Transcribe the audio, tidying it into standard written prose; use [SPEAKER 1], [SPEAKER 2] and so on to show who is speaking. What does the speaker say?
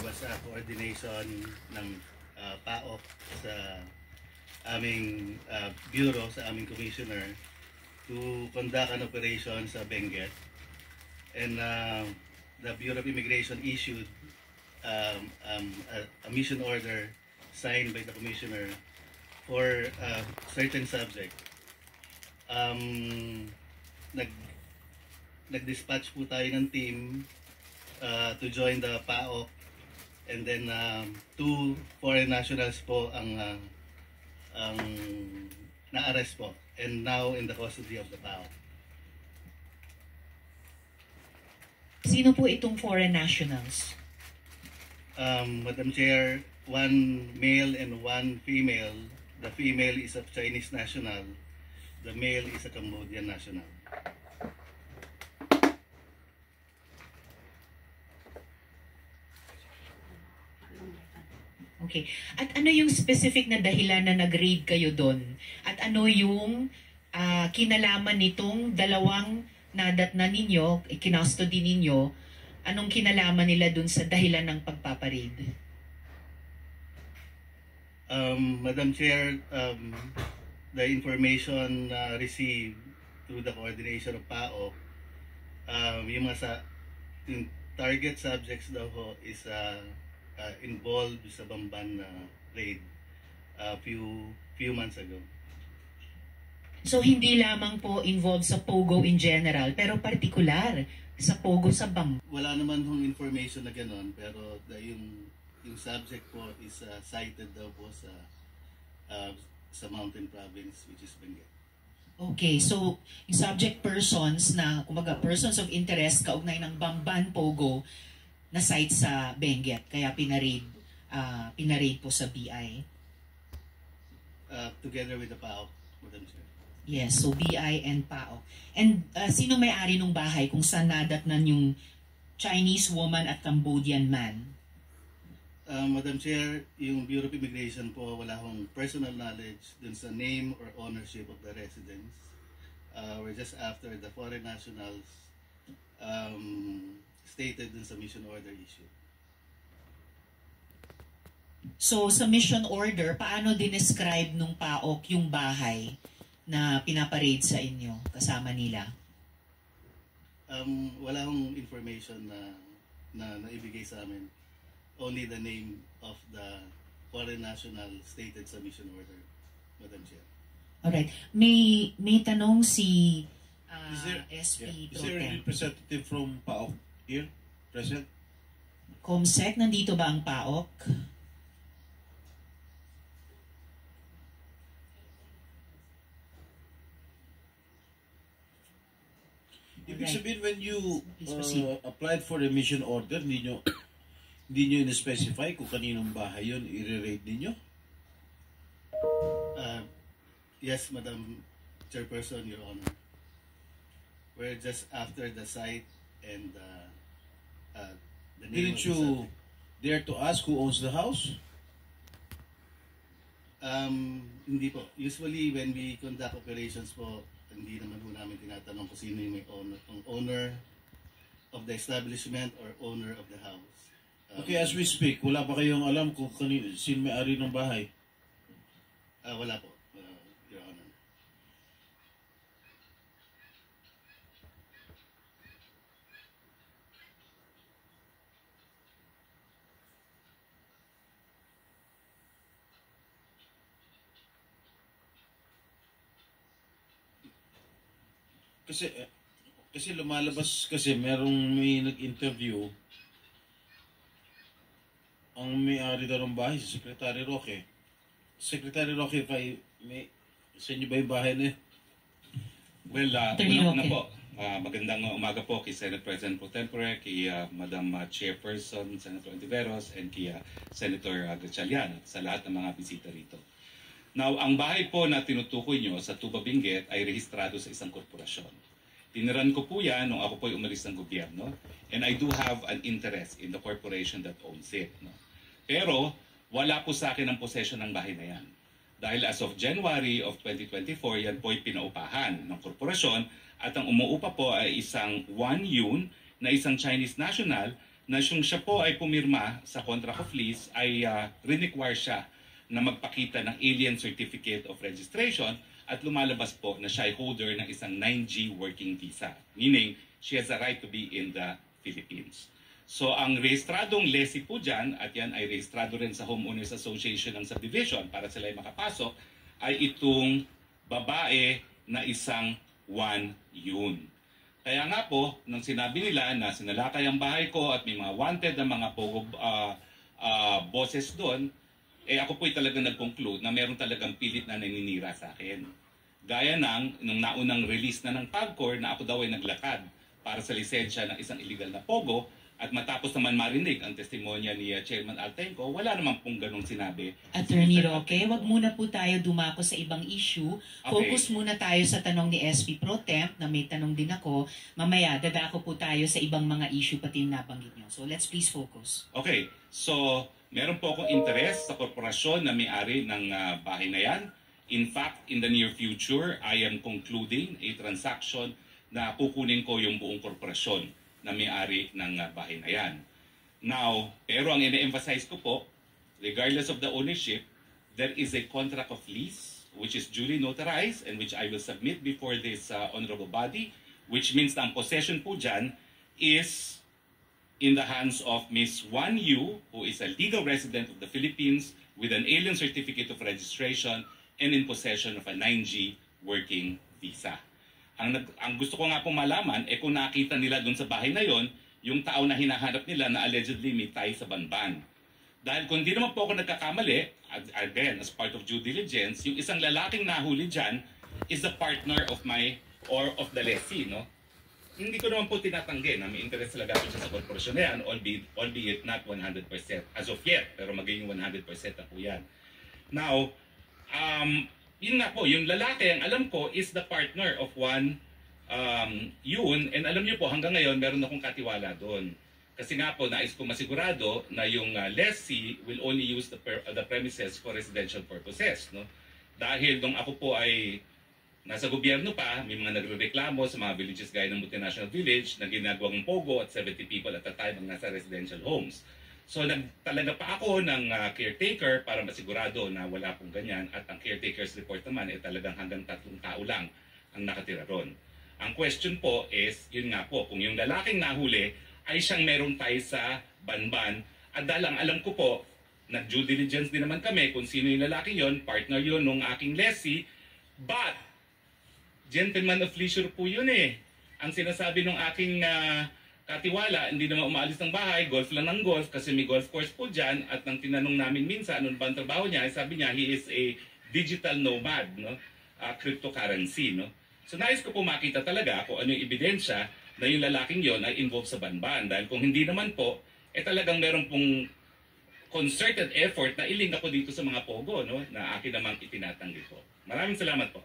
[SPEAKER 1] ba sa coordination ng PAOK sa aming bureau, sa aming commissioner to conduct an operation sa Benguet. And the Bureau of Immigration issued a mission order signed by the commissioner for a certain subject. Nag-dispatch po tayo ng team to join the PAOK, and then 2 foreign nationals po ang na-arrest po and now in the custody of the PAOK.
[SPEAKER 2] Sino po itong foreign nationals?
[SPEAKER 1] Madam Chair, 1 male and 1 female. The female is a Chinese national. The male is a Cambodian national.
[SPEAKER 2] Okay. At ano yung specific na dahilan na nag-raid kayo doon? At ano yung kinalaman nitong dalawang nadatnan ninyo, kinustody ninyo, anong kinalaman nila doon sa dahilan ng pagpaparaid?
[SPEAKER 1] Madam Chair, the information received through the coordination of PAOK, yung target subjects daw ho is involved sa Bamban raid few months ago.
[SPEAKER 2] So hindi lamang po involved sa Pogo in general, pero particular sa Pogo sa Bamban.
[SPEAKER 1] Wala naman hong information na gano'n, pero yung subject po is cited daw po sa Mountain Province, which is Benguet.
[SPEAKER 2] Okay, so yung subject persons na, kumbaga, persons of interest kaugnay ng Bamban Pogo na site sa Benguet, kaya pinaraid po sa BI.
[SPEAKER 1] Together with the PAOK, Madam Chair.
[SPEAKER 2] Yes, so BI and PAOK. And sino may-ari ng bahay kung saan nadatnan yung Chinese woman at Cambodian man?
[SPEAKER 1] Madam Chair, yung Bureau of Immigration po, wala akong personal knowledge dun sa name or ownership of the residents. We're just after the foreign nationals stated dun sa mission order issue.
[SPEAKER 2] So sa mission order, paano dinescribe nung PAOK yung bahay na pinaparade sa inyo kasama nila?
[SPEAKER 1] Wala akong information na naibigay sa amin. Only the name of the foreign national stated sa mission order, Madam Chair.
[SPEAKER 2] Alright. May tanong si SP
[SPEAKER 3] Is there a representative from PAOK here present?
[SPEAKER 2] Comsec, nandito ba ang PAOK?
[SPEAKER 3] Ibig sabihin, when you applied for a mission order, hindi nyo in-specify kung kaninong bahay yun, i-raid ninyo?
[SPEAKER 1] Yes, Madam Chairperson, Your Honor. We're just after the site and the name.
[SPEAKER 3] Didn't you dare to ask who owns the house?
[SPEAKER 1] Hindi po. Usually, when we conduct operations po, hindi naman po namin tinatanong kung sino yung owner of the establishment or owner of the house.
[SPEAKER 3] Okay, as we speak, wala ba kayong alam kung sino may-ari ng bahay?
[SPEAKER 1] Wala po, Your Honor.
[SPEAKER 3] Kasi lumalabas kasi may nag-interview ang may-ari daw ng bahay, si Secretary Roque. Secretary Roque, sa inyo ba yung bahay na yun?
[SPEAKER 4] Well, una po, magandang umaga po kay Senate President Pro Tempore, kay Madam Chairperson, Senator Antiveros, and kay Senator Gatchalian, sa lahat ng mga bisita rito. Now, ang bahay po na tinutukoy nyo sa Tuba Benguet ay rehistrado sa isang korporasyon. Tiniran ko po yan nung ako po ay umalis ng gobyerno, and I do have an interest in the corporation that owns it. No? Pero wala po sa akin ang possession ng bahay na yan. Dahil as of January of 2024, yan po ay pinaupahan ng korporasyon at ang umuupa po ay isang Wang Yun na isang Chinese national na siya po ay pumirma sa contract of lease ay require siya na magpakita ng Alien Certificate of Registration at lumalabas po na siya ay holder ng isang 9G working visa. Meaning, she has a right to be in the Philippines. So ang rehistradong lessee po dyan, at yan ay rehistrado rin sa Homeowners Association ng Subdivision para sila ay makapasok, ay itong babae na isang Wan Yun. Kaya nga po, nung sinabi nila na sinalakay ang bahay ko at may mga wanted na mga pogo bosses doon, ako po'y talagang nag-conclude na meron talagang pilit na naninira sa akin. Gaya nung naunang release na ng PAGCOR na ako daw ay naglakad para sa lisensya ng isang illegal na pogo, at matapos naman marinig ang testimonya ni Chairman Altenco, wala naman pong ganong sinabi.
[SPEAKER 2] Attorney Roque, wag muna po tayo dumako sa ibang issue. Focus muna tayo sa tanong ni SP Pro Temp, na may tanong din ako. Mamaya, dadako po tayo sa ibang mga issue pati yung nabanggit nyo. So let's please focus.
[SPEAKER 4] Okay, so meron po akong interest sa korporasyon na may-ari ng bahay na yan. In fact, in the near future, I am concluding a transaction na kukunin ko yung buong korporasyon na may-ari ng bahay na yan. Now, pero ang ine-emphasize ko po, regardless of the ownership, there is a contract of lease which is duly notarized and which I will submit before this honorable body, which means na ang possession po dyan is in the hands of Ms. Wan Yu, who is a legal resident of the Philippines with an alien certificate of registration and in possession of a 9G working visa. Ang gusto ko nga pong malaman, kung nakita nila doon sa bahay na yon, yung tao na hinahanap nila na allegedly may tie sa Banban. Dahil kung di naman po ako nagkakamali, again, as part of due diligence, yung isang lalaking nahuli dyan is the partner of of the lessee, no? Hindi ko naman po tinatanggi na may interest talaga siya sa korporasyon na yan, albeit not 100% as of yet, pero magiging 100% na po yan. Now, yun nga po, yung lalaki, ang alam ko, is the partner of Wan Yun. And alam niyo po, hanggang ngayon, meron akong katiwala doon. Kasi nga po, nais ko masigurado na yung lessee will only use the premises for residential purposes. No? Dahil nung ako po ay nasa gobyerno pa, may mga nagrereklamo sa mga villages gaya ng Multinational Village na ginagawang pogo at 70 people at a time ang nasa residential homes. So nagtalaga pa ako ng caretaker para masigurado na wala pong ganyan, at ang caretaker's report naman ay talagang hanggang 3 tao lang ang nakatira ron. Ang question po is, yun nga po, kung yung lalaking nahuli ay siyang merong tie sa Banban, at dahil ang alam ko po, nag-due diligence din naman kami kung sino yung lalaki yon, partner yon nung aking lessee, but gentleman of leisure po yun eh. Ang sinasabi ng aking katiwala, hindi naman umaalis ng bahay, golf lang ng golf kasi may golf course po dyan, at nang tinanong namin minsan ano ba ang trabaho niya, sabi niya he is a digital nomad, no? Cryptocurrency. No? So nais ko po makita talaga kung ano yung ebidensya na yung lalaking yon ay involved sa Banban, dahil kung hindi naman po, talagang meron pong concerted effort na iling ako dito sa mga pogo, no? Na akin namang itinatanggi po. Maraming salamat po.